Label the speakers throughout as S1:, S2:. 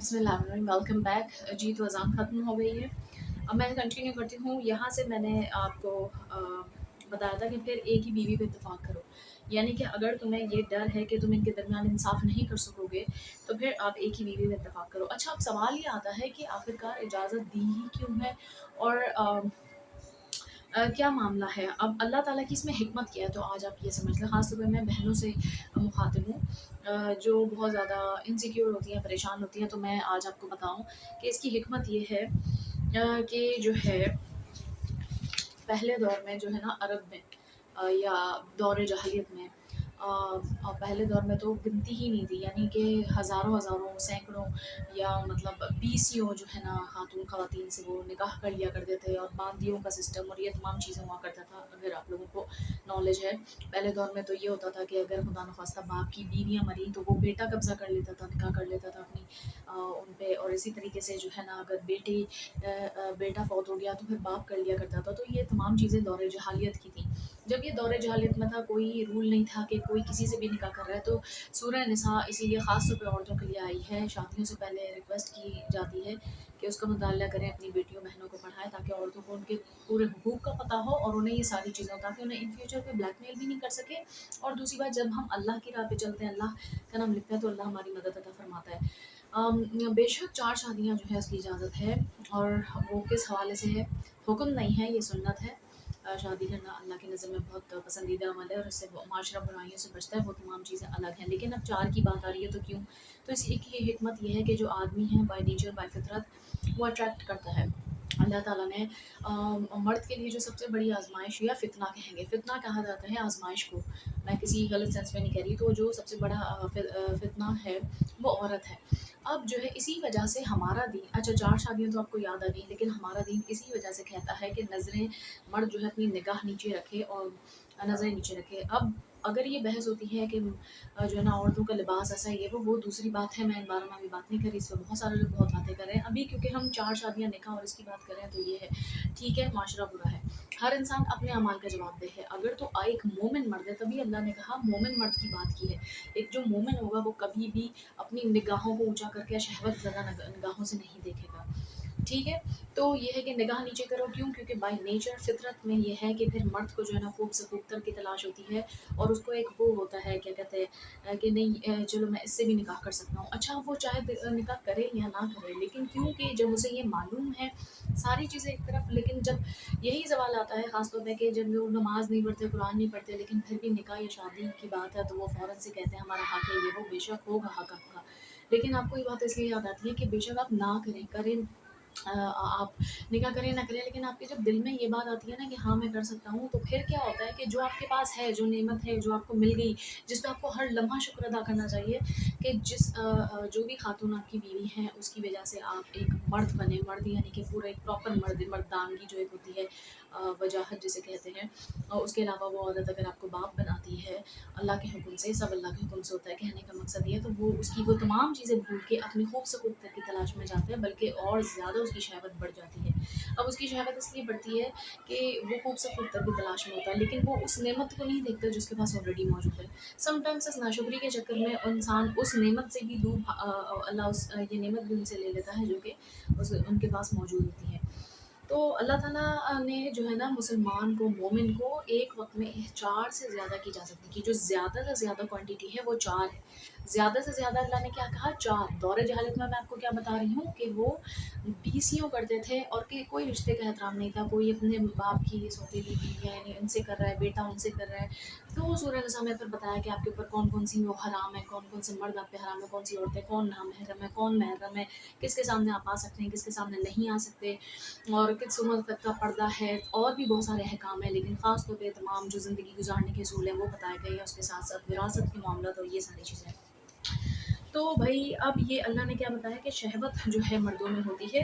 S1: बिस्मिल्लाहिर्रहमानिर्रहीम। Welcome back जी। तो अज़ान ख़त्म हो गई है, अब मैं कंटिन्यू करती हूँ। यहाँ से मैंने आपको बताया था कि फिर एक ही बीवी पे इत्तेफ़ाक करो, यानी कि अगर तुम्हें ये डर है कि तुम इनके दरमियान इंसाफ़ नहीं कर सकोगे तो फिर आप एक ही बीवी पे इत्तेफ़ाक करो। अच्छा, अब सवाल ये आता है कि आखिरकार इजाज़त दी ही क्यों है और क्या मामला है? अब अल्लाह ताला की इसमें हिकमत क्या है, तो आज आप ये समझ लें। ख़ास तौर पे मैं बहनों से मुख़ातिब हूँ जो बहुत ज़्यादा इनसिक्योर होती हैं, परेशान होती हैं। तो मैं आज आपको बताऊँ कि इसकी हिकमत ये है कि जो है पहले दौर में जो है ना अरब में या दौर जहालियत में पहले दौर में तो गिनती ही नहीं थी, यानी कि हज़ारों हज़ारों सैकड़ों या मतलब बीसियों जो है ना खातून ख़वातीन से वो निकाह कर लिया करते थे और बांदियों का सिस्टम और ये तमाम चीज़ें हुआ करता था। अगर आप लोगों को नॉलेज है, पहले दौर में तो ये होता था कि अगर खुदा न खास्ता बाप की बीवियाँ मरी तो वो बेटा कब्ज़ा कर लेता था, निकाह कर लेता था अपनी उन पे। और इसी तरीके से जो है ना अगर बेटा फौत हो गया तो फिर बाप कर लिया करता था। तो ये तमाम चीज़ें दौर जहालियत की थी। जब ये दौर जहालियत में था, कोई रूल नहीं था कि कोई किसी से भी निकाह कर रहा है। तो सूरह निसा इसीलिए ख़ास तौर पे औरतों के लिए आई है। शादियों से पहले रिक्वेस्ट की जाती है कि उसका मुताला करें, अपनी बेटियों बहनों को पढ़ाएं ताकि औरतों को उनके पूरे हुकूक का पता हो और उन्हें ये सारी चीज़ें, ताकि उन्हें इन फ्यूचर पे ब्लैकमेल भी नहीं कर सके। और दूसरी बात, जब हम अल्लाह की राह पे चलते हैं, अल्लाह का नाम लिखते हैं, तो अल्लाह हमारी मदद अता फरमाता है। बेशक 4 शादियाँ जो है उसकी इजाज़त है और वो किस हवाले से है? हुक्म नहीं है, ये सुन्नत है। शादी करना अल्लाह की नज़र में बहुत पसंदीदा अमल है और इससे माशरा बुराइयों से बचता है। वो तमाम चीज़ें अलग हैं, लेकिन अब 4 की बात आ रही है तो क्यों? तो इसकी की हिकमत ये है कि जो आदमी है बाय नेचर बाय फितरत वो अट्रैक्ट करता है। अल्लाह ताला ने मर्द के लिए जो सबसे बड़ी आज़माइश या फ़ितना कहेंगे, फ़ितना कहा जाता है आज़माइश को, मैं किसी गलत सेंस में नहीं कह रही। तो जो सबसे बड़ा फ़ितना है वो औरत है। अब जो है इसी वजह से हमारा दीन, अच्छा 4 शादियाँ तो आपको याद आ गई, लेकिन हमारा दीन इसी वजह से कहता है कि नज़रें मर्द जो है अपनी निगाह नीचे रखे और नज़रें नीचे रखे। अब अगर ये बहस होती है कि जो है ना औरतों का लिबास ऐसा है, ये वो दूसरी बात है। मैं इन बारों में अभी बात नहीं कर रही, इस पर बहुत सारे लोग बहुत बातें कर रहे हैं। अभी क्योंकि हम 4 शादियाँ निकाह और इसकी बात कर रहे हैं, तो ये है, ठीक है, माशरा बुरा है। हर इंसान अपने अमाल का जवाबदेह है। अगर तो एक मोमिन मर्द है, तभी अल्लाह ने कहा मोमिन मर्द की बात की है। एक जो मोमिन होगा वो कभी भी अपनी निगाहों को ऊँचा करके शहवत ज़दा निगाहों से नहीं देखेगा। ठीक है? तो ये है कि निगाह नीचे करो, क्यों? क्योंकि बाय नेचर फ़ितरत में ये है कि फिर मर्द को जो है ना खूब से खूबतर की तलाश होती है और उसको एक वो होता है, क्या कहते हैं कि नहीं, चलो मैं इससे भी निकाह कर सकता हूँ। अच्छा, वो चाहे निकाह करे या ना करे, लेकिन क्योंकि जब उसे ये मालूम है सारी चीज़ें एक तरफ, लेकिन जब यही सवाल आता है ख़ास तौर पे कि जब लोग नमाज़ नहीं पढ़ते, कुरान नहीं पढ़ते, लेकिन फिर भी निकाह या शादी की बात है तो वो फ़ौरन से कहते हैं हमारा हक़ है, ये वो। बेशक होगा हक़ आपका, लेकिन आपको ये बात इसलिए याद आती है कि बेशक आप ना करें, करें आप निकाह करें ना करें, लेकिन आपके जब दिल में ये बात आती है ना कि हाँ मैं कर सकता हूँ, तो फिर क्या होता है कि जो आपके पास है, जो नेमत है, जो आपको मिल गई, जिस पे आपको हर लम्हा शुक्र अदा करना चाहिए कि जो भी खातून आपकी बीवी हैं उसकी वजह से आप एक मर्द बने। मर्द यानी कि पूरा एक प्रॉपर मर्द, मर्दानगी जो एक होती है, वजाहत जिसे कहते हैं। उसके अलावा वो औरत अगर आपको बाप बनाती है अल्लाह के हुक्म से, सब अल्लाह के हुक्म से होता है, कहने का मकसद ये है, तो वो उसकी वो तमाम चीज़ें भूल के अपनी खूब से खूबतर की तलाश में जाते हैं, बल्कि और ज़्यादा उसकी शहवत बढ़ जाती है। अब उसकी शहवत इसलिए बढ़ती है कि वो खूब से खूबतर की तलाश में होता है, लेकिन वो उस नेमत को नहीं देखता जो उसके पास ऑलरेडी मौजूद है। समटाइम्स इस नाशुक्री के चक्कर में इंसान उस नेमत से भी दूर अल्लाह ये नेमत भी उनसे ले लेता है जो कि उनके पास मौजूद होती है। तो अल्लाह ताला ने जो है ना मुसलमान को, मोमिन को एक वक़्त में 4 से ज़्यादा की इजाज़त नहीं की। जो ज़्यादा से ज़्यादा क्वांटिटी है वो 4 है। ज़्यादा से ज़्यादा अल्लाह ने क्या कहा? 4। दौर जहालत में मैं आपको क्या बता रही हूँ कि वो बीसियों करते थे और कि कोई रिश्ते का एहतराम नहीं था। कोई अपने बाप की सौतेली बीवियाँ यानी इनसे कर रहा है, बेटा उनसे कर रहा है। तो सूरह निसा में फिर बताया कि आपके ऊपर कौन-कौन सी वो हराम है, कौन-कौन से मर्द आप पे हराम है, कौन सी औरतें, कौन नामहरम है, कौन महरम है, किसके सामने आप आ सकते हैं, किसके सामने नहीं आ सकते, और किस उम्र तक का पर्दा है, और भी बहुत सारे अहकाम हैं। लेकिन ख़ास तौर पे तमाम जो ज़िंदगी गुज़ारने के असूल हैं वो बताए गए हैं, उसके साथ-साथ विरासत के मामला, तो ये सारी चीज़ें। तो भई अब ये अल्लाह ने क्या बताया कि शहवत जो है मर्दों में होती है,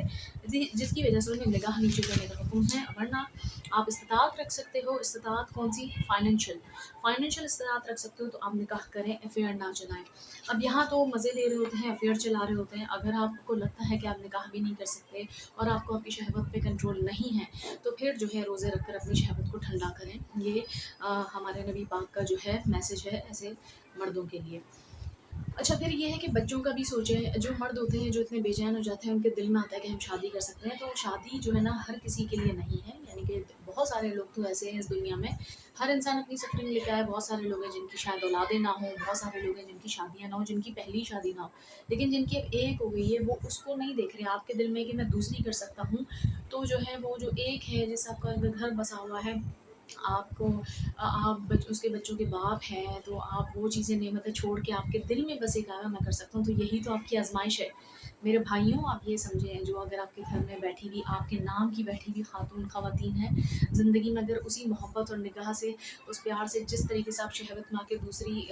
S1: जिसकी वजह से उन्हें निगाह नीचे करने का हुक्म है। वरना आप इस्तिताअत रख सकते हो। इस्तिताअत कौन-सी? फाइनेंशियल इस्तिताअत रख सकते हो तो आप निकाह करें, अफ़ेयर ना चलाएँ। अब यहाँ तो मज़े ले रहे होते हैं, अफ़ेयर चला रहे होते हैं। अगर आपको लगता है कि आप निकाह भी नहीं कर सकते और आपको आपकी शहवत पे कंट्रोल नहीं है, तो फिर जो है रोज़े रख कर अपनी शहवत को ठंडा करें। ये हमारे नबी पाक का जो है मैसेज है ऐसे मर्दों के लिए। अच्छा, फिर ये है कि बच्चों का भी सोचें, जो मर्द होते हैं जो इतने बेचैन हो जाते हैं, उनके दिल में आता है कि हम शादी कर सकते हैं, तो शादी जो है ना हर किसी के लिए नहीं है, यानी कि बहुत सारे लोग तो ऐसे हैं इस दुनिया में, हर इंसान अपनी सफ़रिंग लेकर आया, बहुत सारे लोग हैं जिनकी शायद औलादें ना हों, बहुत सारे लोग हैं जिनकी शादियाँ ना हों, जिनकी पहली शादी ना हो, लेकिन जिनकी अब एक हो गई है, वो उसको नहीं देख रहे आपके दिल में कि मैं दूसरी कर सकता हूँ, तो जो है वो जो एक है जिससे आपका अगर घर बसा हुआ है, आपको आप उसके बच्चों के बाप हैं, तो आप वो चीज़ें नेमतें छोड़ के आपके दिल में बस एक आया मैं कर सकता हूँ, तो यही तो आपकी आज़माइश है। मेरे भाइयों, आप ये समझें, जो अगर आपके घर में बैठी हुई आपके नाम की बैठी हुई ख़वातीन हैं, ज़िंदगी में अगर उसी मोहब्बत और निगाह से, उस प्यार से, जिस तरीके से आप शहवत में आके दूसरी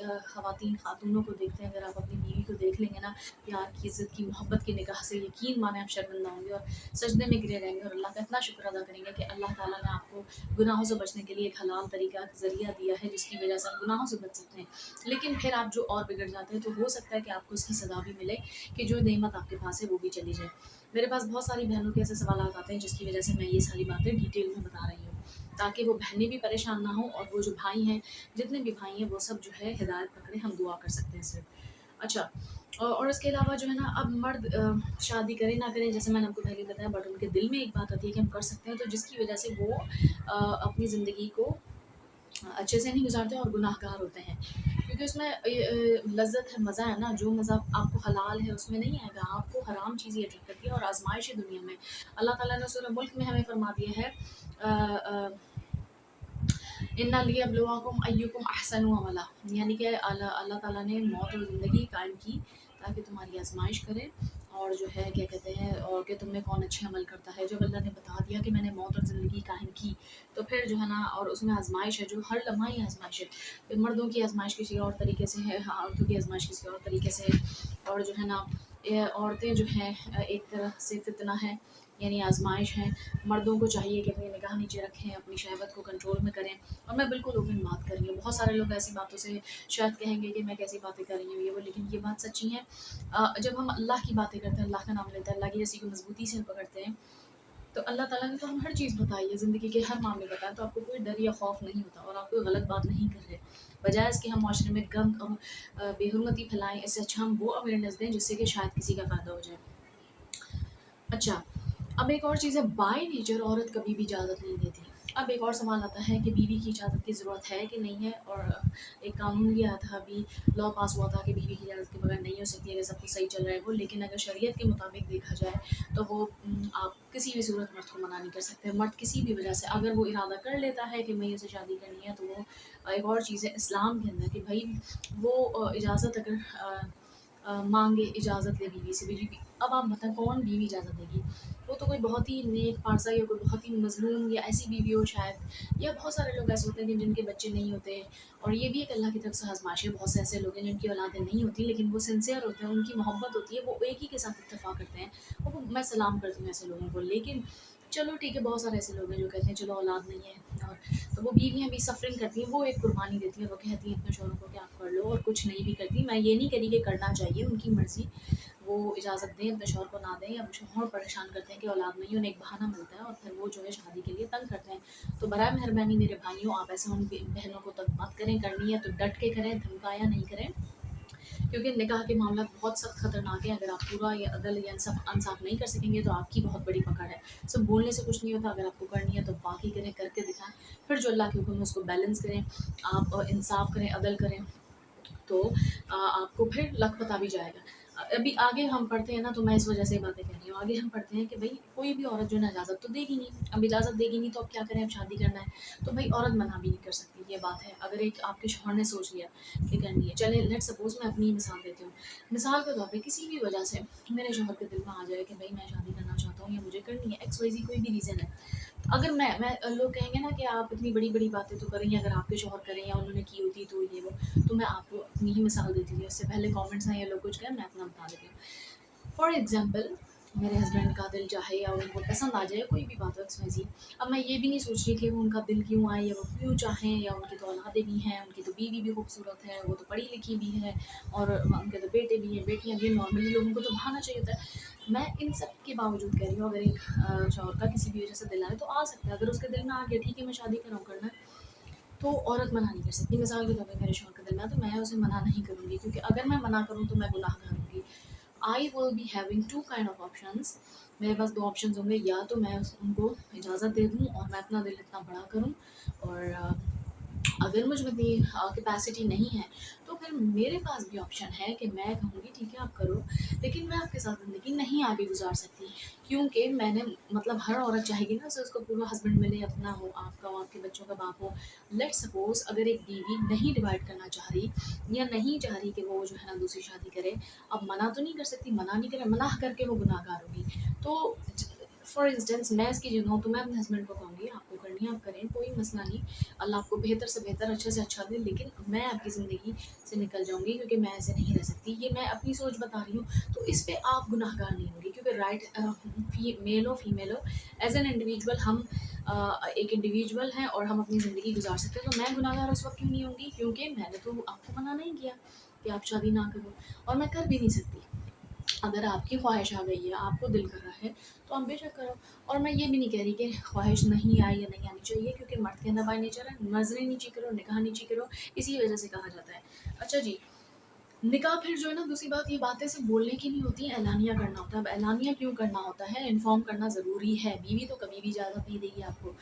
S1: खातूनों को देखते हैं, अगर आप अपनी बीवी को देख लेंगे ना, प्यार की, इज़्ज़त की, मोहब्बत की निगाह से, यकीन माने आप शर्मिंदा होंगे और सजदे में गिरे रहेंगे और अल्लाह का इतना शुक्र अदा करेंगे कि अल्लाह ताला ने आपको गुनाहों से बचने के लिए एक हलाल तरीका ज़रिया दिया है, जिसकी वजह से आप गुनाहों से बच सकते हैं। लेकिन फिर आप जो और बिगड़ जाते हैं, तो हो सकता है कि आपको उसकी सज़ा भी मिले कि जो नेमत आपके पास है वो भी चली जाए। मेरे पास बहुत सारी बहनों के ऐसे सवालात आते हैं जिसकी वजह से मैं ये सारी बातें डिटेल में बता रही हूँ, ताकि वो बहनें भी परेशान ना हों और वो जो भाई हैं, जितने भी भाई हैं वो सब जो है हिदायत पकड़े, हम दुआ कर सकते हैं सिर्फ। अच्छा, और इसके अलावा जो है ना, अब मर्द शादी करें ना करें, जैसे मैंने आपको पहले बताया, बट उनके दिल में एक बात आती है कि हम कर सकते हैं, तो जिसकी वजह से वो अपनी ज़िंदगी को अच्छे से नहीं गुज़ारते और गुनाहगार होते हैं। क्योंकि उसमें लज़्ज़त है, मज़ा है ना, जो मज़ा आपको हलाल है उसमें नहीं आएगा, आपको हराम चीज़ ही अट्रैक्ट करती है और आज़माइश है दुनिया में। अल्लाह ताला ने सूरह मुल्क में हमें फरमा दिया है, अ अ इन्ना लियब्लुवकुम अय्युकुम अहसनु अमला, यानी कि अल्लाह अल्लाह ताला ने मौत और ज़िंदगी कायम की ताकि तुम्हारी आज़माइश करे, और जो है क्या कहते हैं, और कि तुम में कौन अच्छे अमल करता है। जब अल्लाह ने बता दिया कि मैंने मौत और ज़िंदगी कायम की, तो फिर जो है ना, और उसमें आज़माइश है, जो हर लम्हा ही आज़माइश है। फिर मर्दों की आज़माइश किसी और तरीके से है, हाँ, औरतों की आज़माइश किसी और तरीके से है, और जो है ना, औरतें जो हैं एक तरह से फ़ितना है, यानी आज़माइश है। मर्दों को चाहिए कि अपनी निगाह नीचे रखें, अपनी शहवत को कंट्रोल में करें, और मैं बिल्कुल ओपन बात कर रही हूँ। बहुत सारे लोग ऐसी बातों से शायद कहेंगे कि मैं कैसी बातें कर रही हूँ ये वो, लेकिन ये बात सच्ची है। जब हम अल्लाह की बातें करते हैं, अल्लाह का नाम लेते हैं, अल्लाह की रस्सी को मजबूती से पकड़ते हैं, तो अल्लाह ताला ने तो हम हर चीज़ बताई है, ज़िंदगी के हर मामले बताया, तो आपको कोई डर या खौफ नहीं होता और आप कोई गलत बात नहीं कर रहे। बजाय इसके हम माशरे में गंद और बेहुरमती फैलाएं, इससे अच्छा हम वो अवेयरनेस दें जिससे कि शायद किसी का फ़ायदा हो जाए। अच्छा, अब एक और चीज़ है, बाय नेचर औरत कभी भी इजाज़त नहीं देती। अब एक और सवाल आता है कि बीवी की इजाज़त की ज़रूरत है कि नहीं है, और एक कानून भी आया था अभी, लॉ पास हुआ था कि बीवी की इजाज़त के बगैर नहीं हो सकती, अगर सब कुछ सही चल रहा है वो। लेकिन अगर शरीयत के मुताबिक देखा जाए, तो वो आप किसी भी सूरत मर्द को मना नहीं कर सकते। मर्द किसी भी वजह से अगर वो इरादा कर लेता है कि मैं इससे शादी करनी है, तो वो एक और चीज़ है इस्लाम के अंदर कि भई वो इजाज़त अगर माँगे, इजाज़त ले बीवी से, बीवी, अब आप बताएँ कौन बीवी इजाज़त देगी? वो तो कोई बहुत ही नेक पारसा या कोई बहुत ही मज़लूम या ऐसी बीवी हो शायद, या बहुत सारे लोग ऐसे होते हैं कि जिनके बच्चे नहीं होते, और ये भी एक अल्लाह की तरफ से आज़माइश है। बहुत से ऐसे लोग हैं जिनकी औलादें नहीं होती, लेकिन वो सिंसियर होते हैं, उनकी मोहब्बत होती है, वो एक ही के साथ इत्तेफ़ाक करते हैं, और वो मैं सलाम करती हूँ ऐसे लोगों को। लेकिन चलो ठीक है, बहुत सारे ऐसे लोग हैं जो कहते हैं चलो औलाद नहीं है, और तो वो बीवियाँ भी सफ़रिंग करती हैं, वो एक कुर्बानी देती हैं, वो कहती हैं अपने शौहरों को कि आप कर लो, और कुछ नहीं भी करती। मैं ये नहीं कह रही कि करना चाहिए, उनकी मर्ज़ी, वो इजाज़त दें अपने शौहर को, ना दें, या शौहर परेशान करते हैं कि औलाद नहीं है, उन्हें एक बहाना मिलता है और फिर वो जो है शादी के लिए तंग करते हैं। तो बराए मेहरबानी मेरे भाइयों, आप ऐसे उन बहनों को तंग मत करें, करनी है तो डट के करें, धमकाया नहीं करें, क्योंकि निकाह के मामला बहुत सख्त खतरनाक है। अगर आप पूरा या अदल या इंसाफ नहीं कर सकेंगे, तो आपकी बहुत बड़ी पकड़ है। सिर्फ बोलने से कुछ नहीं होता, अगर आपको करनी है तो वाकई करें, करके दिखाएं, फिर जो अल्लाह के हुक्म है उसको बैलेंस करें, आप इंसाफ करें, अदल करें, तो आपको फिर लक पता भी जाएगा। अभी आगे हम पढ़ते हैं ना, तो मैं इस वजह से ये बातें कह रही हूँ। आगे हम पढ़ते हैं कि भाई कोई भी औरत जो है ना इजाज़त तो देगी नहीं, अब इजाज़त देगी नहीं तो अब क्या करें, अब शादी करना है, तो भाई औरत मना भी नहीं कर सकती, ये बात है। अगर एक आपके शौहर ने सोच लिया कि करनी है, चले लेट सपोज़ मैं अपनी ही मिसाल देती हूँ। मिसाल के तौर पे किसी भी वजह से मेरे शौहर के दिल में आ जाए कि भाई मैं शादी करना चाहता हूँ या मुझे करनी है, एक्स वाई ज़ेड कोई भी रीज़न है, अगर मैं लोग कहेंगे ना कि आप इतनी बड़ी-बड़ी बातें तो कर रही हैं, अगर आपके शौहर करें या उन्होंने की होती तो ये वो, तो मैं आपको अपनी ही मिसाल देती हूँ। इससे पहले कमेंट्स में ये लोग कुछ कहें, मैं अपना बता देती हूँ। फॉर एग्ज़ाम्पल, मेरे हस्बैंड का दिल चाहे या उनको पसंद आ जाए कोई भी बात हो एक्स-वाई-ज़ेड, अब मैं ये भी नहीं सोच रही कि वो उनका दिल क्यों आए या वो क्यों चाहें, या उनकी तो औलादें भी हैं, उनकी तो बीवी भी खूबसूरत है, वो तो पढ़ी-लिखी भी है, और उनके तो बेटे भी हैं, बेटियाँ भी हैं, नॉर्मली लोगों को तो बहाना चाहिए होता है। मैं इन सब के बावजूद कह रही हूँ, अगर एक शौहर का किसी भी वजह से दिल आए तो आ सकता है, अगर उसके दिल में आ गया ठीक है मैं शादी कर रहा हूँ, करना है। तो औरत मना नहीं कर सकती। मिसाल के तौर पे मेरे शौहर का दिल में है तो मैं उसे मना नहीं करूँगी, क्योंकि अगर मैं मना करूँ तो मैं गुनाहगार होंगी। I will be having two kind of options. मेरे पास 2 ऑप्शंस होंगे, या तो मैं उस उनको इजाज़त दे दूँ और मैं अपना दिल इतना बड़ा करूँ, और अगर मुझ में इतनी कैपेसिटी नहीं है, तो फिर मेरे पास भी ऑप्शन है कि मैं कहूँगी ठीक है आप करो, लेकिन मैं आपके साथ ज़िंदगी नहीं आगे गुज़ार सकती। क्योंकि मैंने मतलब हर औरत चाहेगी ना उसे उसका पूरा हस्बैंड मिले, अपना हो, आपका हो, आपके बच्चों का बाप हो। लेट्स सपोज़ अगर एक बीवी नहीं डिवाइड करना चाह रही, या नहीं चाह रही कि वो जो है ना दूसरी शादी करे, अब मना तो नहीं कर सकती, मना नहीं करे, मना करके वो गुनाहगार होगी। तो फॉर इंस्टेंस मैं इसकी जगह हूँ तो मैं अपने हस्बैंड को कहूँगी आपको करनी है आप करें, कोई मसला नहीं, अल्लाह आपको बेहतर से बेहतर, अच्छे से अच्छा दे, लेकिन मैं आपकी ज़िंदगी से निकल जाऊँगी क्योंकि मैं ऐसे नहीं रह सकती। ये मैं अपनी सोच बता रही हूँ, तो इस पे आप गुनाहगार नहीं होंगे, क्योंकि मेल हो फीमेल हो, एज एन इंडिविजुअल हम एक इंडिविजुअल हैं और हम अपनी ज़िंदगी गुजार सकते हैं। तो मैं गुनाहगार उस वक्त क्यों नहीं होंगी, क्योंकि मैंने तो आपको मना नहीं किया कि आप शादी ना करो, और मैं कर भी नहीं सकती। अगर आपकी ख्वाहिश आ गई है, आपको दिल कर रहा है, तो आप बेशक करो। और मैं ये भी नहीं कह रही कि ख्वाहिश नहीं आए या नहीं आनी चाहिए, क्योंकि मर्द के अंदर बाय नेचर है नज़रें नीची करो, निगाह नीची करो, इसी वजह से कहा जाता है। अच्छा जी, निकाह फिर जो है ना, दूसरी बात, ये बातें सिर्फ बोलने की नहीं होती, ऐलानिया करना होता है। अब ऐलानिया क्यों करना होता है, इन्फॉर्म करना ज़रूरी है। बीवी तो कभी भी इजाज़त नहीं देगी आपको,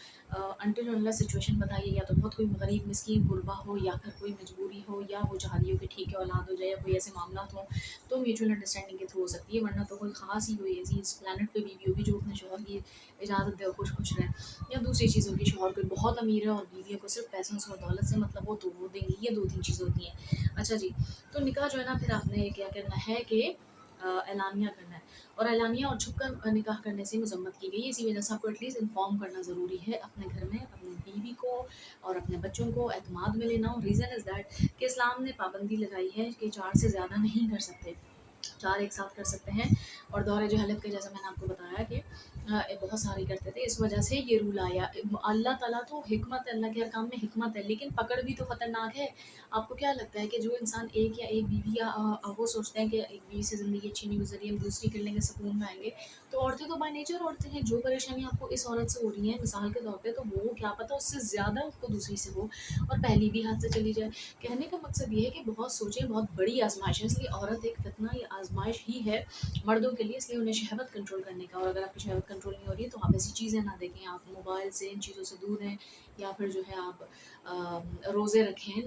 S1: अनटिल अनलेस सिचुएशन बताइए, या तो बहुत कोई गरीब मिस्कीन गुरबा हो, या फिर कोई मजबूरी हो, या वो चाह रही हो कि ठीक है औलाद हो जाए, या कोई ऐसे मामला हो, तो म्यूचुअल अंडरस्टैंडिंग के थ्रू हो सकती है। वरना तो कोई खास ही कोई ऐसी इस प्लानट पे बीवी होगी जो अपने शौहर की इजाज़त दे और खुश खुश रहे। या दूसरी चीज़ होगी, शौहर कोई बहुत अमीर है और बीवियों को सिर्फ पैसों से और दौलत से मतलब हो, तो वो देंगी। ये 2-3 चीज़ें होती हैं। अच्छा जी, तो निकाह जो है ना, फिर आपने क्या करना है कि ऐलानिया करना है, और ऐलानिया और छुपकर निकाह करने से मजम्मत की गई है। इसी वजह से आपको एटलीस्ट इन्फॉर्म करना ज़रूरी है अपने घर में अपनी बीवी को और अपने बच्चों को एतमाद में लेना। और रीज़न इज़ दैट कि इस्लाम ने पाबंदी लगाई है कि 4 से ज़्यादा नहीं कर सकते, 4 एक साथ कर सकते हैं। और दौरे जहलत के, जैसा मैंने आपको बताया कि बहुत सारे करते थे, इस वजह से ये रूल आया। अल्लाह ताला तो हिकमत है, अल्लाह के हर काम में हिकमत है, लेकिन पकड़ भी तो ख़तरनाक है। आपको क्या लगता है कि जो इंसान एक या एक बीवी, या वो सोचते हैं कि एक बीवी से ज़िंदगी अच्छी नहीं गुजरी, हम दूसरी कर लेंगे, सुकून में आएंगे। तो औरतें तो बाय नेचर औरतें हैं, जो परेशानी आपको इस औरत से हो रही है मिसाल के तौर पे, तो वो क्या पता उससे ज़्यादा उसको दूसरी से हो, और पहली भी हाथ से चली जाए। कहने का मकसद ये है कि बहुत सोचें, बहुत बड़ी आजमाइश है, इसलिए औरत एक फितना या आजमाइश ही है मर्दों के लिए, इसलिए उन्हें शहवत कंट्रोल करने का। और अगर आपकी शहवत कंट्रोल नहीं हो रही है, तो आप ऐसी चीज़ें ना देखें, आप मोबाइल से इन चीज़ों से दूर रहें, या फिर जो है आप रोज़े रखें,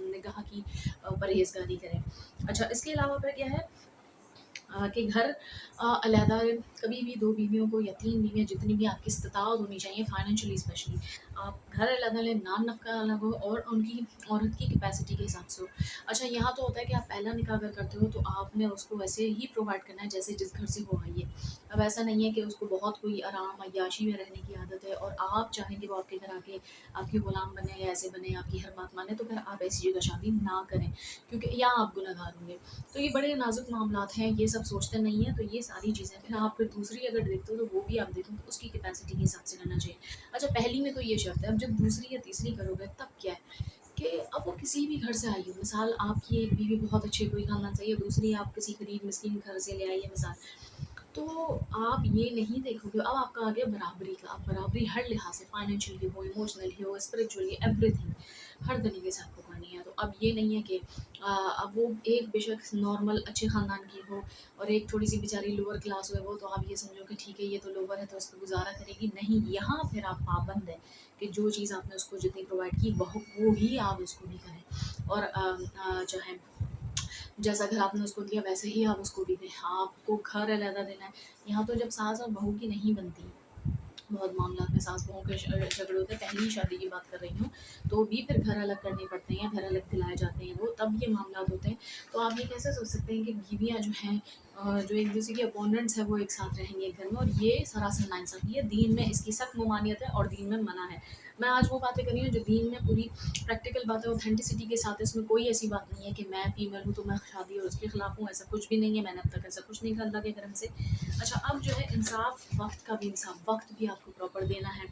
S1: निगाह की परहेज़गारी करें। अच्छा, इसके अलावा फिर क्या है कि घर अलहदा, कभी भी 2 बीवियों को या 3 बीवियाँ, जितनी भी आपकी इस्तिताअत होनी चाहिए फाइनेंशियली स्पेशली, आप घर अलहदा लें, नाम नफ़का अलग हो, और उनकी औरत की कैपेसिटी के हिसाब से हो। अच्छा, यहाँ तो होता है कि आप पहला निकाह अगर करते हो तो आपने उसको वैसे ही प्रोवाइड करना है जैसे जिस घर से वो आई है। अब ऐसा नहीं है कि उसको बहुत कोई आराम अय्याशी में रहने की आदत है और आप चाहें कि वो आपके घर आके आपकी गुलाम बने या ऐसे बने, आपकी हर बात माने, तो फिर आप ऐसी जगह शादी ना करें, क्योंकि या आप गुनहगार होंगे। तो ये बड़े नाजुक मामलात हैं, ये सब सोचते नहीं हैं, तो ये सारी चीज़ें फिर आप फिर दूसरी अगर देखते हो तो वो भी आप देखो तो उसकी कैपेसिटी के हिसाब से करना चाहिए। अच्छा, पहली में तो ये शर्त है, अब जब दूसरी या तीसरी करोगे तब क्या है कि अब वो किसी भी घर से आई हो, मिसाल आपकी एक बीवी बहुत अच्छे कोई खानदान से, या दूसरी आप किसी गरीब मिस्कीन घर से ले आई है मिसाल, तो आप ये नहीं देखोगे, अब आपका आ गया बराबरी का। आप बराबरी हर लिहाज से, फाइनेंशियली हो, इमोशनली हो, स्पिरिचुअली, एवरीथिंग, हर तरीके से आपको करनी है। तो अब ये नहीं है कि अब वो एक बेशक नॉर्मल अच्छे ख़ानदान की हो और एक थोड़ी सी बेचारी लोअर क्लास हो, वो तो आप ये समझो कि ठीक है ये तो लोअर है तो उस पर गुजारा करेगी। नहीं, यहाँ फिर आप पाबंद है कि जो चीज़ आपने उसको जितनी प्रोवाइड की वो ही आप उसको भी करें। और जो है, जैसा घर आपने उसको दिया वैसे ही आप उसको भी दें, आपको घर अलहदा देना है। यहाँ तो जब सास और बहू की नहीं बनती, बहुत मामलात में सास बहू के झगड़े होते हैं, पहली शादी की बात कर रही हूँ, तो भी फिर घर अलग करने पड़ते हैं या घर अलग दिलाए जाते हैं, वो तब ये मामलात होते हैं। तो आप ये कैसे सोच सकते हैं कि बीवियाँ जो हैं जो एक दूसरे की अपोनेंट्स हैं वो एक साथ रहेंगे एक घर में, और ये सरासर नाइंसाफ़ी है। दीन में इसकी सख्त ममानियत है और दीन में मना है। मैं आज वो बातें कर रही हूँ जो दीन में पूरी प्रैक्टिकल बात है, ऑथेंटिसिटी के साथ। इसमें कोई ऐसी बात नहीं है कि मैं फीमेल हूँ तो मैं शादी और उसके खिलाफ हूँ, ऐसा कुछ भी नहीं है। मैंने अब तक ऐसा कुछ नहीं कहा अल्लाह के करम से। अच्छा, अब जो है इंसाफ, वक्त का भी इंसाफ, वक्त भी आपको प्रॉपर देना है।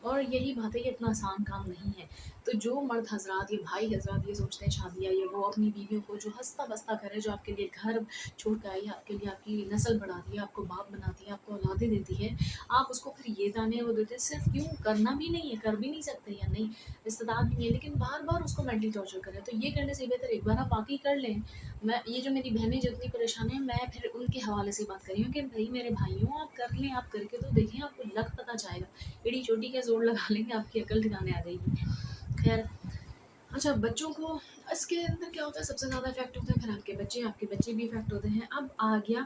S1: और यही बात है, ये इतना आसान काम नहीं है। तो जो मर्द हज़रात, ये भाई हज़रात ये सोचते हैं शादी आई है, वो अपनी बीवियों को जो हँसता-बसता करे, जो आपके लिए घर छोड़ के आई है, आपके लिए आपकी नस्ल बढ़ाती है, आपको बाप बनाती है, आपको औलादें देती है, आप उसको फिर ये ताने वो देते हैं सिर्फ़ क्यों? करना भी नहीं है, कर भी नहीं सकते या नहीं, इस्तेताअत भी नहीं है, लेकिन बार-बार उसको मेंटली टॉर्चर करें। तो ये करने से बेहतर एक बार आप वाक़ई कर लें। मैं ये जो मेरी बहनें जो इतनी परेशान हैं, मैं फिर उनके हवाले से बात कर रही हूँ कि भई मेरे भाइयों आप कर लें, आप करके तो देखें, आपको लक पता जाएगा। एड़ी चोटी का ज़ोर लगा लेंगे, आपकी अकल ठिकाने आ जाएगी। ख़ैर, अच्छा बच्चों को इसके अंदर क्या होता है, सबसे ज़्यादा इफ़ेक्ट होता है फिर आपके बच्चे भी इफ़ेक्ट होते हैं। अब आ गया,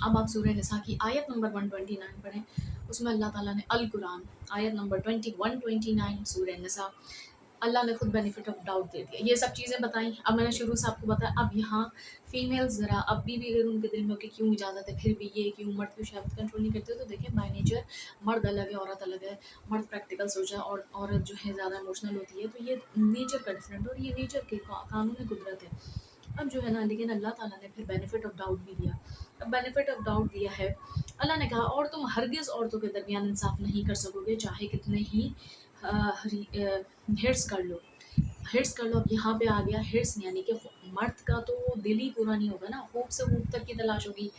S1: अब आप सूरह निसा की आयत नंबर 129 पढ़ें, उसमें अल्लाह ताला ने अल कुरान आयत नंबर 129 सूरह निसा, अल्लाह ने खुद बेनिफिट ऑफ डाउट दे दिया। ये सब चीज़ें बताई, अब मैंने शुरू से आपको बताया। अब यहाँ फीमेल्स ज़रा अब भी अगर उनके दिल में हो कि क्यों इजाज़त है, फिर भी ये क्यों मर्द क्यों शहवत कंट्रोल नहीं करते, तो देखें बाय नेचर मर्द अलग है, औरत अलग है। मर्द प्रैक्टिकल सोचा और औरत जो है ज़्यादा इमोशनल होती है, तो ये नेचर का डिफरेंट और ये नेचर के कानून कुदरत है। अब जो है ना, लेकिन अल्लाह ताला ने फिर बेनिफिट ऑफ डाउट भी दिया। अब बेनिफिट ऑफ डाउट दिया है, अल्लाह ने कहा और तुम हरगिज़ औरतों के दरमियान इंसाफ नहीं कर सकोगे, चाहे कितने ही हिर्स कर लो, हिर्स कर लो। अब यहाँ पे आ गया हिर्स, यानी कि मर्द का तो दिल ही पूरा नहीं होगा ना, खूब से खूब तक की तलाश होगी।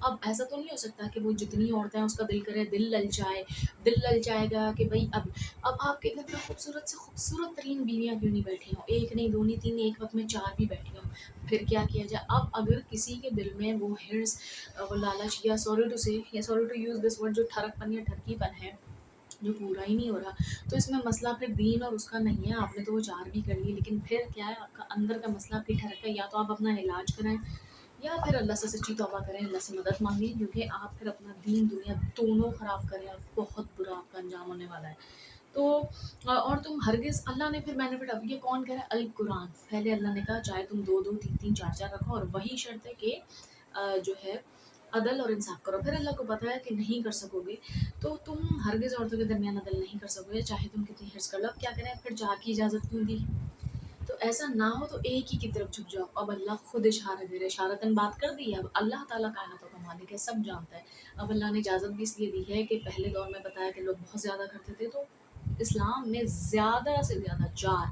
S1: अब ऐसा तो नहीं हो सकता कि वो जितनी औरतें हैं उसका दिल करे, दिल ललचाएगा कि भाई अब आपके घर में खूबसूरत से खूबसूरत तरीन बीवियाँ क्यों नहीं बैठी हों, एक नहीं दो नहीं तीन, एक वक्त में चार भी बैठी हों, फिर क्या किया जाए। अब अगर किसी के दिल में वो हिर्स, वो लालच, या sorry to use this word, जो ठरकपन या ठरकीपन है, जो पूरा ही नहीं हो रहा, तो इसमें मसला फिर दीन और उसका नहीं है। आपने तो वो 4 भी कर ली, लेकिन फिर क्या है, आपका अंदर का मसला आपकी ठहर का, या तो आप अपना इलाज कराएँ या फिर अल्लाह से सच्ची तौबा करें, अल्लाह से मदद माँगे, क्योंकि आप फिर अपना दीन दुनिया दोनों ख़राब करें और बहुत बुरा आपका अंजाम होने वाला है। तो और तुम हरगिज़, अल्लाह ने फिर बेनिफिट, अब ये कौन कह रहा है, अल कुरान। पहले अल्लाह ने कहा चाहे तुम 2-2, 3-3, 4-4 रखो, और वही शर्त है कि जो है अदल और इंसाफ करो। फिर अल्लाह को पता है कि नहीं कर सकोगे, तो तुम हरगिज़ औरतों के दरमियान अदल नहीं कर सकोगे, चाहे तुम कितनी हिर्स कर लो। अब क्या करें, फिर जार की इजाज़त क्यों दी? तो ऐसा ना हो तो एक ही की तरफ झुक जाओ। अब अल्लाह खुद इशारा दे रहे हैं, इशारतन बात कर दी है। अब अल्लाह ताला कायनातों का मालिक है, सब जानता है। अब अल्लाह ने इजाज़त भी इसलिए दी है कि पहले दौर में बताया कि लोग बहुत ज़्यादा करते थे, तो इस्लाम में ज़्यादा से ज़्यादा 4,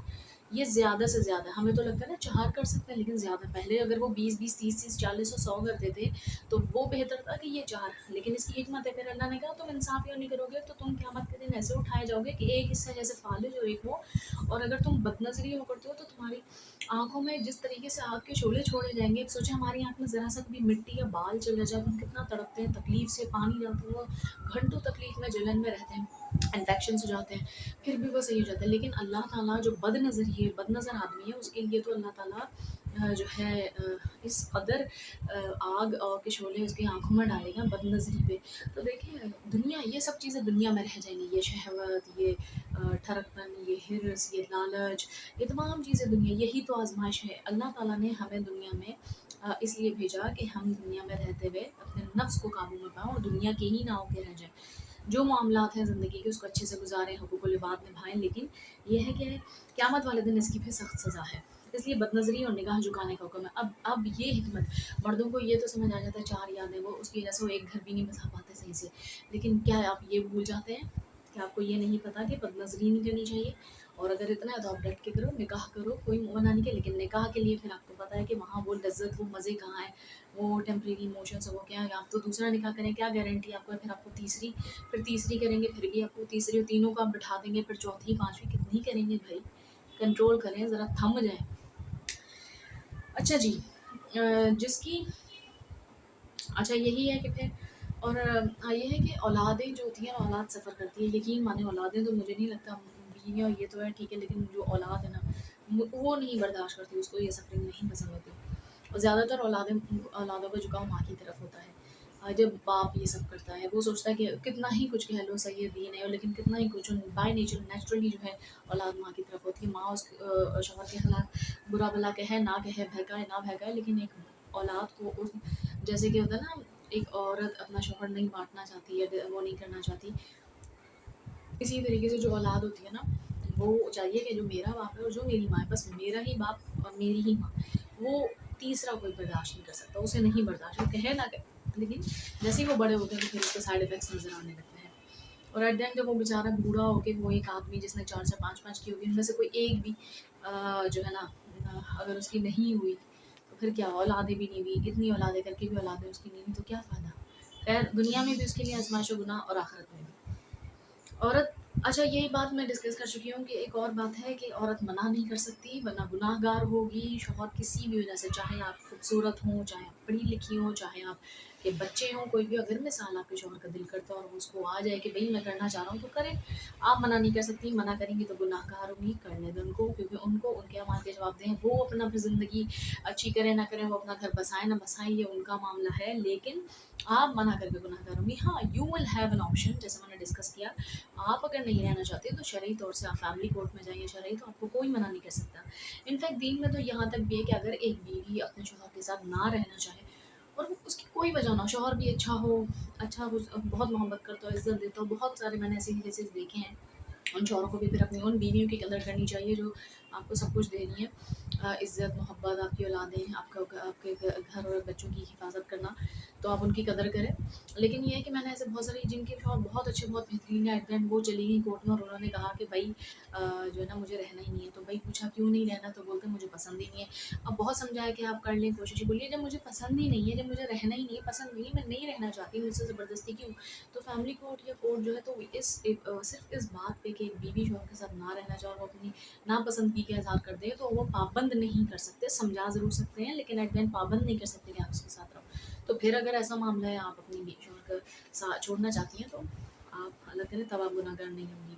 S1: ये ज़्यादा से ज़्यादा, हमें तो लगता है ना 4 कर सकते हैं, लेकिन ज़्यादा। पहले अगर वो 20-20, 30-30, 40 और 100 करते थे, तो वो बेहतर था कि ये 4। लेकिन इसकी हिकमत है, फिर अल्लाह ने कहा तुम इंसाफ क्यों नहीं करोगे, तो तुम क़यामत के दिन ऐसे उठाए जाओगे कि एक हिस्सा जैसे फालिज और एक वो। और अगर तुम बदनज़री हो करते हो, तो तुम्हारी आँखों में जिस तरीके से आग के शोले छोड़े जाएँगे, अब सोचें हमारी आँख में ज़रा सा भी मिट्टी या बाल चला जाए, तो हम कितना तड़पते हैं, तकलीफ़ से पानी डालते हुए घंटों तकलीफ़ में, जलन में रहते हैं, इन्फेक्शंस हो जाते हैं, फिर भी वो सही हो जाता है। लेकिन अल्लाह ताला जो बदनज़र आदमी है, उसके लिए तो अल्लाह ताला जो है इस कदर आग और के शोले उसकी आँखों में डालेगा बदनज़री पे। तो देखिए दुनिया, ये सब चीज़ें दुनिया में रह जाएँगी, ये शहवत, ये ठरकपन, ये हिर्स, ये लालच, ये तमाम चीज़ें दुनिया, यही तो आज़माइश है। अल्लाह ताला ने हमें दुनिया में इसलिए भेजा कि हम दुनिया में रहते हुए अपने नफ्स को काबू में पाएँ और दुनिया के ही ना होके रह जाएँ। जो मामलात हैं ज़िंदगी के, उसको अच्छे से गुज़ारें, हुकूकुल इबाद निभाएँ, लेकिन ये है कि क़यामत वाले दिन इसकी फिर सख्त सज़ा है। इसलिए बदनज़री और निगाह झुकाने का हुक्म है। अब ये हिकमत, मर्दों को ये तो समझ आ जाता है 4 यादें, वो उसकी वजह से वो एक घर भी नहीं बसा पाते सही से। लेकिन क्या आप ये भूल जाते हैं कि आपको ये नहीं पता कि बदनज़री नहीं करनी चाहिए, और अगर इतना है तो आप डट के करो, निकाह करो, कोई मना नहीं किया, लेकिन निकाह के लिए फिर आपको पता है कि वहाँ वो लज़्ज़त, वो मज़े कहाँ हैं, वो टेम्परेरी इमोशंस, वो क्या है। आप तो दूसरा निकाह करें, क्या गारंटी आपको है, फिर आपको तीसरी करेंगे, फिर भी आपको तीसरी, और तीनों को आप बिठा देंगे, फिर चौथी, पाँचवीं कितनी करेंगे भाई? कंट्रोल करें, ज़रा थम जाएँ। अच्छा जी, जिसकी अच्छा यही है कि फिर, और ये है कि औलादें जो होती हैं, औलाद सफ़र करती है। यकीन माने औलादें तो मुझे नहीं लगता, बीवियाँ ये तो है ठीक है, लेकिन जो औलाद है ना, वो नहीं बर्दाश्त करती, उसको ये सफ़रिंग नहीं पसंद होती। और ज़्यादातर औलादों का झुकाव माँ की तरफ होता है। जब बाप ये सब करता है, वो सोचता है कि कितना ही कुछ कह लो, सही है, दीन है, लेकिन कितना ही कुछ बाय नेचर नेचुरली जो है औलाद माँ की तरफ होती है। माँ उस शौहर के खिलाफ बुरा भला कहे ना कहे, बहकाए ना बहकाए, लेकिन एक औलाद को उस, जैसे कि होता है ना, एक औरत अपना शौहर नहीं बाँटना चाहती है, वो नहीं करना चाहती, इसी तरीके से जो औलाद होती है ना, वो चाहिए कि जो मेरा बाप है और जो मेरी माँ है, बस मेरा ही बाप और मेरी ही माँ, वो तीसरा कोई बर्दाश्त नहीं कर सकता, उसे नहीं बर्दाश्त, वो कहे ना कहे। लेकिन जैसे ही वो बड़े होते हैं, तो फिर उसके साइड इफ़ेक्ट्स नज़र आने लगते हैं। और एट द एंड जब वो बेचारा बूढ़ा हो के वो एक आदमी जिसने 4-4 5-5 की होगी उनमें से कोई एक भी जो है ना अगर उसकी नहीं हुई तो फिर क्या, औलादें भी नहीं हुई, इतनी औलादें करके भी औलादें उसकी नहीं हुई तो क्या फ़ायदा। खैर दुनिया में भी उसके लिए आजमाइश और गुनाह और आखिरत में भी। औरत, अच्छा यही बात मैं डिस्कस कर चुकी हूँ कि एक और बात है कि औरत मना नहीं कर सकती वरना गुनाहगार होगी। शौहर किसी भी वजह से, चाहे आप खूबसूरत हों, चाहे आप पढ़ी लिखी हों, चाहे आप के बच्चे हों, कोई भी अगर मिसाल आपके शौहर का दिल करता है और वो उसको आ जाए कि भई मैं करना चाह रहा हूँ तो करें। आप मना नहीं कर सकती, मना करेंगी तो गुनाहगार होंगी, करने दें उनको, क्योंकि उनको उनके अमाल के जवाब दें। वो अपना फिर ज़िंदगी अच्छी करें ना करें, वो अपना घर बसाएँ ना बसाएँ ये उनका मामला है, लेकिन आप मना करके गुनाहगार होंगी। हाँ, you will have an option, जैसे मैंने डिस्कस किया, आप अगर नहीं रहना चाहते तो शरई तौर से आप फैमिली कोर्ट में जाइए शरई, तो आपको कोई मना नहीं कर सकता। इनफैक्ट दीन में तो यहाँ तक भी है कि अगर एक बीवी अपने शौहर के साथ ना रहना चाहे और वो उसकी कोई वजह ना हो, शौहर भी अच्छा हो, बहुत मोहब्बत करता हो, इज्जत देता हो, बहुत सारे मैंने ऐसे केसेस देखे हैं, उन शौहरों को भी फिर अपनी उन बीवियों की कदर करनी चाहिए जो आपको सब कुछ दे रही हैं, इज़्ज़त, मोहब्बत, आपकी औलादें, आपका आपके घर और बच्चों की हिफाजत करना, तो आप उनकी कदर करें। लेकिन ये है कि मैंने ऐसे बहुत सारी जिनके शौहर बहुत अच्छे, बहुत बेहतरीन है, एट द एंड वो चली गई कोर्ट में और उन्होंने कहा कि भई जो है ना मुझे रहना ही नहीं है। तो भई पूछा क्यों नहीं रहना? तो बोलते मुझे पसंद ही नहीं है। अब बहुत समझाया कि आप कर लें कोशिश, बोलिए जब मुझे पसंद ही नहीं है, जब मुझे रहना ही नहीं है, पसंद नहीं है, मैं नहीं रहना चाहती, मुझसे ज़बरदस्ती क्यों? तो फैमिली कोर्ट या कोर्ट जो है तो सिर्फ़ इस बात पे कि एक बीवी शौहर के साथ ना रहना चाहे और वो अपनी नापसंदगी का इज़हार कर दे, तो वो पाबंद नहीं कर सकते, समझा ज़रूर सकते हैं, लेकिन एट द एंड पाबंद नहीं कर सकते कि आप उसके साथ रहो। तो फिर अगर ऐसा मामला है, आप अपनी बी शौहर का साथ छोड़ना चाहती हैं, तो आप अलग करें, तब आप गुनहगार नहीं होंगी।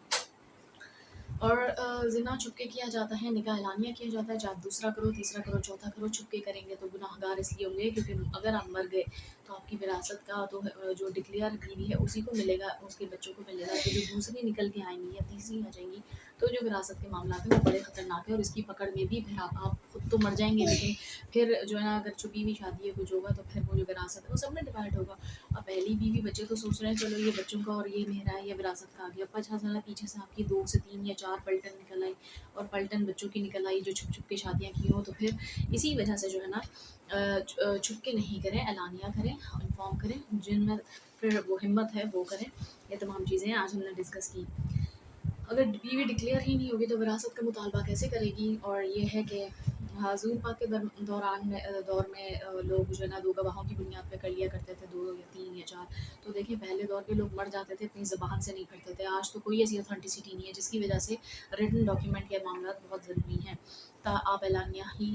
S1: और ज़िना छुपके किया जाता है, निकाह एलानिया किया जाता है, चाहे आप दूसरा करो, तीसरा करो, चौथा करो, छुपके करेंगे तो गुनाहगार इसलिए होंगे क्योंकि अगर आप मर गए तो आपकी विरासत का तो जो डिक्लेयर बीवी है उसी को मिलेगा, उसके बच्चों को मिलेगा। तो जो दूसरी निकल के आएँगी या तीसरी आ जाएँगी, तो जो विरासत के मामलात हैं वो बड़े ख़तरनाक है और इसकी पकड़ में भी फिर आप खुद तो मर जाएँगे, लेकिन फिर जो है ना अगर छुपी हुई शादी या कुछ होगा तो फिर वो जो विरासत है वो सब में डिवाइड होगा। अब पहली बीवी बच्चे तो सोच रहे हैं चलो ये बच्चों का और ये मेरा है, ये विरासत का आ गया। 50 साल पीछे से आपकी 2 से 3 या 4 पलटन निकल आई और पलटन बच्चों की निकल आई जो छुप-छुप के शादियाँ की हों, तो फिर इसी वजह से जो है ना छुप के नहीं करें, एलानिया करें, इन्फॉर्म करें, जिनमें फिर वो हिम्मत है वो करें। ये तमाम चीज़ें आज हमने डिस्कस की। अगर बीवी डिक्लेयर ही नहीं होगी तो विरासत का मुतालबा कैसे करेगी? और ये है कि हज़ूर पाक के दौर में लोग जो है ना 2 गवाहों की बुनियाद पे कर लिया करते थे, 2 या 3 या 4। तो देखिए पहले दौर के लोग मर जाते थे, अपनी ज़बान से नहीं करते थे। आज तो कोई ऐसी ऑथेंटिसिटी नहीं है जिसकी वजह से रिटन डॉक्यूमेंट के मामलात बहुत ज़रूरी हैं। आप एलानिया ही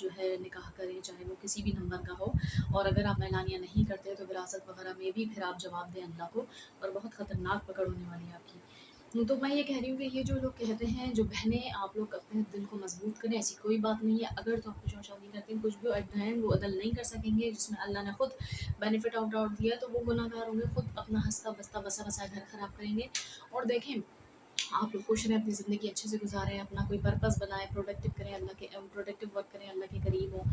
S1: जो है निकाह करें, चाहे वो किसी भी नंबर का हो, और अगर आप एलानिया नहीं करते तो विरासत वगैरह में भी फिर आप जवाब दें अल्लाह को और बहुत ख़तरनाक पकड़ होने वाली है आपकी। तो मैं ये कह रही हूँ कि ये जो लोग कहते हैं, जो बहनें, आप लोग अपने दिल को मजबूत करें, ऐसी कोई बात नहीं है। अगर तो आपके शौहर शादी करते हैं, कुछ भी एट द एंड वो अदल नहीं कर सकेंगे, जिसमें अल्लाह ने खुद बेनिफिट ऑफ डाउट दिया है, तो वो गुनाहगार होंगे, खुद अपना हंसता बसता बसा बसाया घर खराब करेंगे। और देखें, आप लोग खुश रहें, अपनी ज़िंदगी अच्छे से गुजारें, अपना कोई पर्पस बनाएं, प्रोडक्टिव करें, अल्लाह के प्रोडक्टिव वर्क करें, अल्लाह के करीब हों।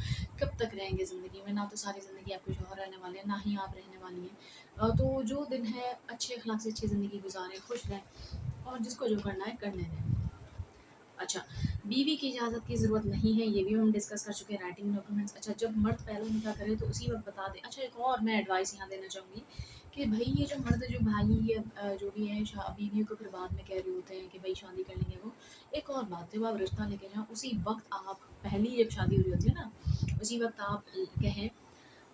S1: कब तक रहेंगे ज़िंदगी में? ना तो सारी ज़िंदगी आपके शौहर रहने वाले हैं, ना ही आप रहने वाली हैं। तो जो दिन है अच्छे अखलाक से अच्छी ज़िंदगी गुजारें, खुश रहें और जिसको जो करना है करने दें। अच्छा, बीवी की इजाज़त की ज़रूरत नहीं है, ये भी हम डिस्कस कर चुके हैं, राइटिंग डॉक्यूमेंट्स। अच्छा, जब मर्द पहला निकाह करे तो उसी वक़्त बता दें। अच्छा, एक और मैं एडवाइस यहाँ देना चाहूँगी कि भई ये जो मर्द, जो भाई या जो भी हैं बीवियों को फिर बाद में कह रहे होते हैं कि भई शादी कर लेंगे वो। एक और बात, जब आप रिश्ता लेके जाओ उसी वक़्त आप, पहली जब शादी हो रही होती है ना, उसी वक़्त आप कहें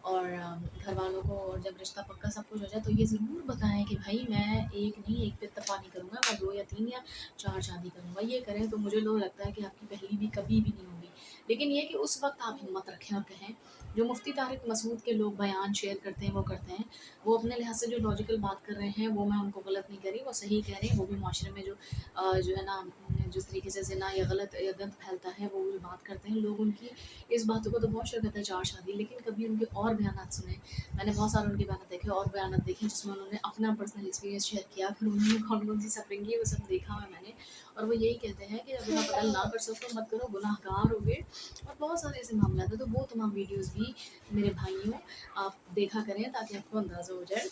S1: और घरवालों को, और जब रिश्ता पक्का सब कुछ हो जाए तो ये ज़रूर बताएँ कि भाई मैं एक नहीं, एक पे इत्तेफ़ा नहीं करूँगा, मैं 2 या 3 या 4 शादी करूँगा। ये करें तो मुझे तो लगता है कि आपकी पहली भी कभी भी नहीं होगी। लेकिन ये है कि उस वक़्त आप हिम्मत रखें और कहें। जो मुफ्ती तारिक मसूद के लोग बयान शेयर करते हैं, वो करते हैं। वो अपने लिहाज़ से जो लॉजिकल बात कर रहे हैं, वो मैं उनको गलत नहीं कह रही, वो सही कह रहे हैं। वो भी माशरे में जो है ना जिस तरीके से ज़िना या गलत या गंद फैलता है, वो जो बात करते हैं लोग, उनकी इस बातों को तो बहुत शौक है 4 शादी, लेकिन कभी उनके और बयानात सुने। मैंने बहुत सारे उनके बयान देखे और बयान देखे जिसमें उन्होंने अपना पर्सनल एक्सपीरियंस शेयर किया, फिर उन्होंने कौन-कौन सी सफ़रिंग की, वो सब देखा हुआ है मैंने। और वो यही कहते हैं कि अगर आप अदल ना कर सको मत करो, गुनाहगार होगे। और बहुत सारे ऐसे मामला हैं, तो वो तमाम वीडियोज़ भी मेरे भाइयों आप देखा करें ताकि आपको अंदाज़ा हो जाए।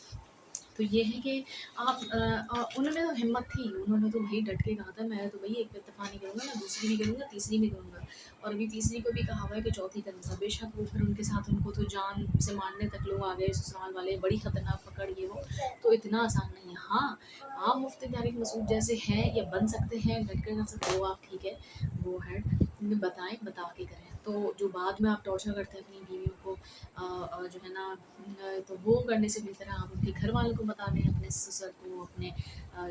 S1: तो ये है कि उन्होंने तो हिम्मत थी, उन्होंने तो भई डट के कहा था मैं तो भई एक दफ़ा नहीं करूँगा, मैं दूसरी भी करूँगा, तीसरी भी करूँगा और अभी तीसरी को भी कहा हुआ है कि चौथी करूँगा। बेशक वो फिर उनके साथ उनको तो जान से मारने तक लोग आ गए ससुराल वाले, बड़ी खतरनाक पकड़ ये वो, तो इतना आसान नहीं है। हाँ, आप मुफ्ती तारिक मसूद जैसे हैं या बन सकते हैं, डट कर कर सकते हो आप ठीक है, गो अहेड बताएँ, बता के करें। तो जो बाद में आप टॉर्चर करते हैं अपनी बीवियों को जो है ना तो वो करने से बेहतर है आप उनके घर वालों को बता दें, अपने ससुर को, अपने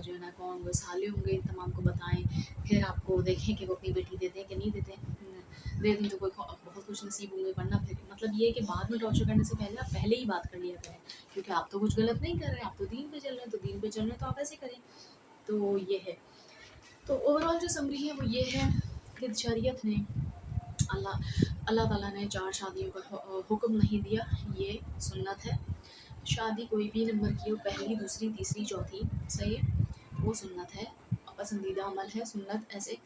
S1: जो है ना कौन वो साले होंगे इन तमाम को बताएँ। फिर आपको देखें कि वो अपनी बेटी देते हैं कि नहीं देते। दे दें तो कोई बहुत खुश नसीब होंगे, वरना फिर मतलब ये है कि बाद में टॉर्चर करने से पहले आप पहले ही बात कर लिया करें। क्योंकि आप तो कुछ गलत नहीं कर रहे हैं, आप तो दीन पे चल रहे हैं, तो दीन पे चल रहे हैं तो आप ऐसे करें। तो ये है। तो ओवरऑल जो समरी है वो ये है कि शरीयत ने अल्लाह अल्लाह ताला ने 4 शादियों का हुक्म नहीं दिया, ये सुन्नत है। शादी कोई भी नंबर की हो, पहली, दूसरी, तीसरी, चौथी, सही है, वो सुन्नत है, पसंदीदा अमल है। सुन्नत ऐसे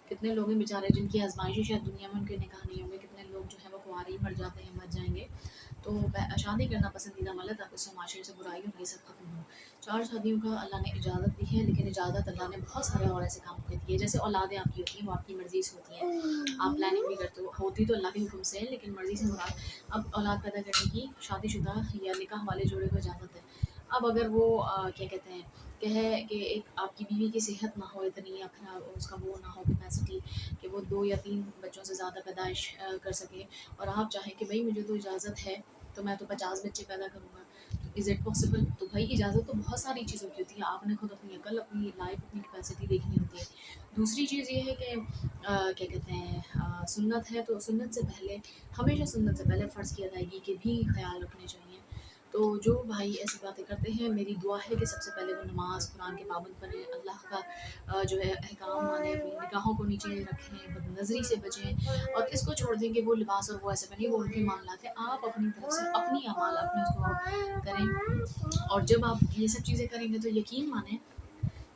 S1: कितने लोग हैं बेचारे जिनकी आज़माइश शायद दुनिया में उनके निकाह नहीं होंगे, कितने लोग जो हैं वो कुंवारे ही मर जाते हैं, मर जाएँगे। तो शादी करना पसंदीदा अमल है ताकि उससे माशरे से बुराई और ये सब खत्म हो। 4 शादियों का अल्लाह ने इजाज़त दी है, लेकिन इजाज़त अल्लाह ने बहुत सारे और ऐसे कामों के दिए, जैसे औलादें आपकी होती हैं, वो आपकी मर्ज़ी से होती हैं। आप प्लानिंग भी करते हो, होती तो अल्लाह के हुक्म से है, लेकिन मर्ज़ी से मुराद अब औलाद पैदा करने की शादीशुदा या निकाह वाले जोड़े को इजाज़त है। अब अगर वो क्या कहते हैं कहे कि एक आपकी बीवी की सेहत ना हो इतनी या फिर उसका वो ना हो कैपेसिटी कि वो 2 या 3 बच्चों से ज़्यादा पैदाइश कर सके और आप चाहें कि भई मुझे तो इजाज़त है, तो मैं तो 50 बच्चे पैदा करूँगा। Is it possible? तो भाई इजाज़त तो बहुत सारी चीज़ों की होती है, आपने खुद अपनी अकल, अपनी लाइफ़, अपनी कैपेसिटी देखनी होती है। दूसरी चीज़ ये है कि क्या कहते हैं सुन्नत है तो सुन्नत से पहले हमेशा सुन्नत से पहले फ़र्ज़ की अदायगी के भी ख़्याल रखने चाहिए। तो जो भाई ऐसी बातें करते हैं, मेरी दुआ है कि सबसे पहले वो नमाज़, कुरान के पाबंद बनें, अल्लाह का जो है अहकाम मानें, अपनी निगाहों को नीचे रखें, बदनज़री से बचें और इसको छोड़ दें कि वो लिबास और वो ऐसे पहने, वो उनके मामलात हैं। आप अपनी तरफ से अपनी अमाल अपने उसको करें और जब आप ये सब चीज़ें करेंगे तो यकीन मानें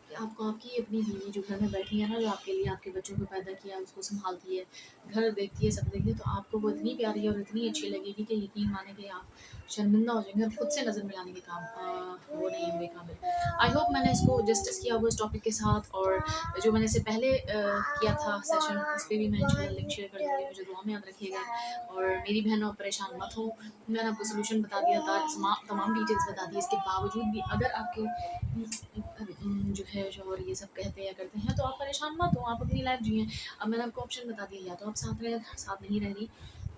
S1: कि आपको आपकी अपनी बीवी जो घर में बैठी है ना, जो आपके लिए आपके बच्चों को पैदा किया, उसको सँभालती है, घर देखती है, सब देखती है, तो आपको वो इतनी प्यारी और इतनी अच्छी लगेगी कि यकीन मानें कि आप शर्मिंदा हो जाएँगे और खुद से नज़र मिलाने के काम वो नहीं होंगे काबिल। आई होप मैंने इसको जस्टिस किया होगा इस टॉपिक के साथ और जो मैंने इससे पहले किया था सेशन, उस पे भी मैं इंशाल्लाह लिंक शेयर कर दूँगी, मुझे दुआ में याद रखिएगा और मेरी बहनों आप परेशान मत हो। मैंने आपको सॉल्यूशन बता दिया था, तमाम डिटेल्स बता दी, इसके बावजूद भी अगर आपके जो है शौहर ये सब कहते या करते हैं तो आप परेशान मत हो, आप अपनी लाइफ जिएँ। अब मैंने आपको ऑप्शन बता दिया या तो आप साथ रहें, साथ नहीं रह रही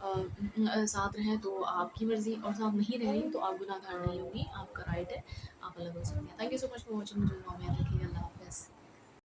S1: साथ रहें तो आपकी मर्ज़ी और साथ नहीं रह रही तो आप गुनहगार नहीं होंगी, आपका राइट है, आप अलग हो सकती हैं। Thank you so much for watching, मुझे दुआ में याद रखिएगा। अल्लाह हाफ़िज़।